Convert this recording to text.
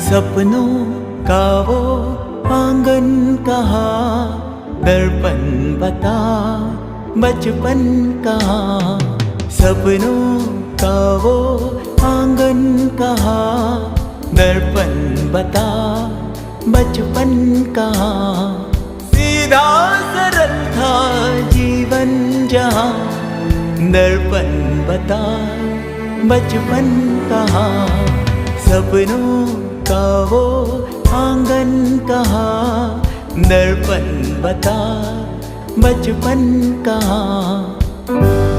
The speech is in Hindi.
सपनों का वो आंगन कहाँ, दर्पण बता बचपन कहाँ। सपनों का वो आंगन कहाँ, दर्पण बता बचपन कहाँ। सीधा सरल था जीवन जहाँ, दर्पण बता बचपन कहाँ। सपनों का वो आंगन कहाँ, दर्पण बता बचपन कहाँ।